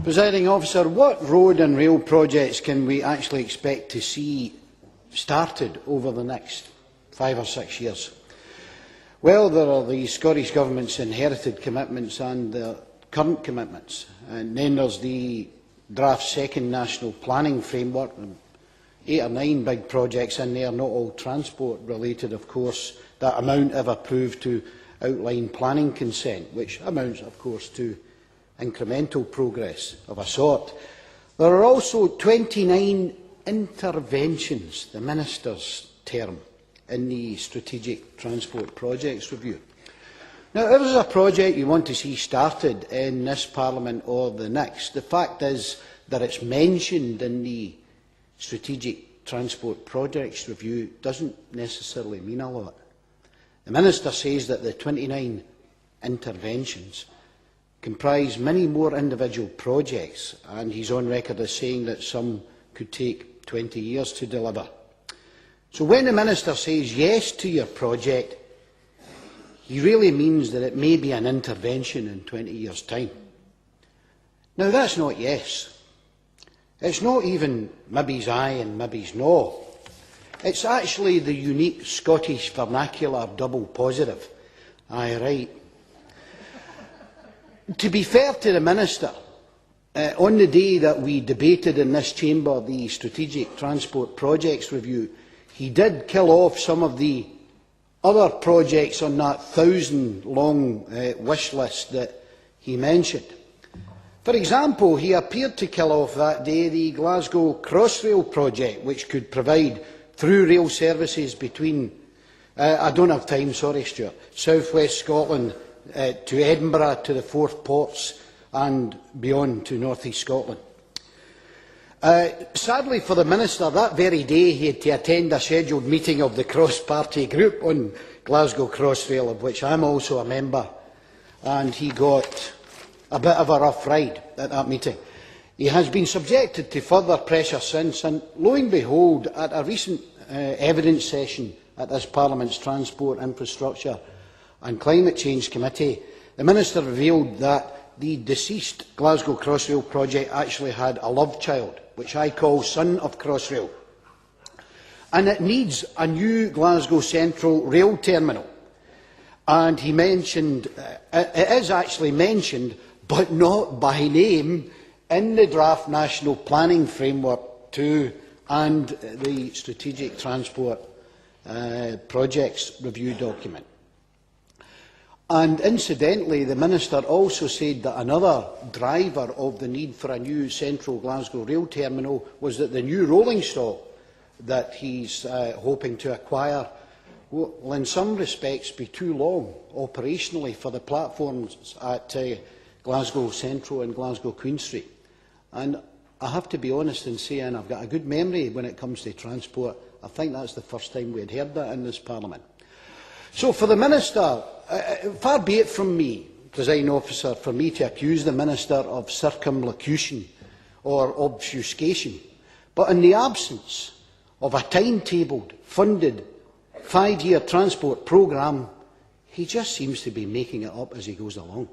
Presiding Officer, what road and rail projects can we actually expect to see started over the next 5 or 6 years? Well, there are the Scottish Government's inherited commitments and the current commitments. And then there's the draft second national planning framework, 8 or 9 big projects in there, not all transport related, of course, that amount, if approved, to outline planning consent, which amounts, of course, to incremental progress of a sort. There are also 29 interventions, the Minister's term, in the Strategic Transport Projects Review. Now, if there's a project you want to see started in this Parliament or the next, the fact is that it's mentioned in the Strategic Transport Projects Review doesn't necessarily mean a lot. The Minister says that the 29 interventions comprise many more individual projects, and he's on record as saying that some could take 20 years to deliver. So when the Minister says yes to your project, he really means that it may be an intervention in 20 years' time. Now, that's not yes. It's not even maybe's aye and maybe's no. It's actually the unique Scottish vernacular double positive. Aye, right. To be fair to the Minister, on the day that we debated in this chamber the Strategic Transport Projects Review, he did kill off some of the other projects on that 1,000-long wish list that he mentioned. For example, he appeared to kill off that day the Glasgow Crossrail project, which could provide through rail services between, I don't have time, sorry Stuart, South West Scotland to Edinburgh, to the 4 ports and beyond to North East Scotland. Sadly for the Minister, that very day he had to attend a scheduled meeting of the cross-party group on Glasgow Crossrail, of which I am also a member, and he got a bit of a rough ride at that meeting. He has been subjected to further pressure since, and lo and behold, at a recent evidence session at this Parliament's Transport, Infrastructure and Climate Change Committee, the Minister revealed that the deceased Glasgow Crossrail project actually had a love child, which I call Son of Crossrail. And it needs a new Glasgow Central rail terminal. And he mentioned, it is actually mentioned, but not by name, in the draft National Planning Framework 2 and the Strategic Transport Projects Review document. And incidentally, the Minister also said that another driver of the need for a new central Glasgow rail terminal was that the new rolling stock that he's hoping to acquire will in some respects be too long operationally for the platforms at Glasgow Central and Glasgow Queen Street. And I have to be honest in saying I've got a good memory when it comes to transport. I think that's the first time we had heard that in this Parliament. So for the Minister, far be it from me, Presiding Officer, for me to accuse the Minister of circumlocution or obfuscation, but in the absence of a timetabled, funded 5-year transport programme, he just seems to be making it up as he goes along.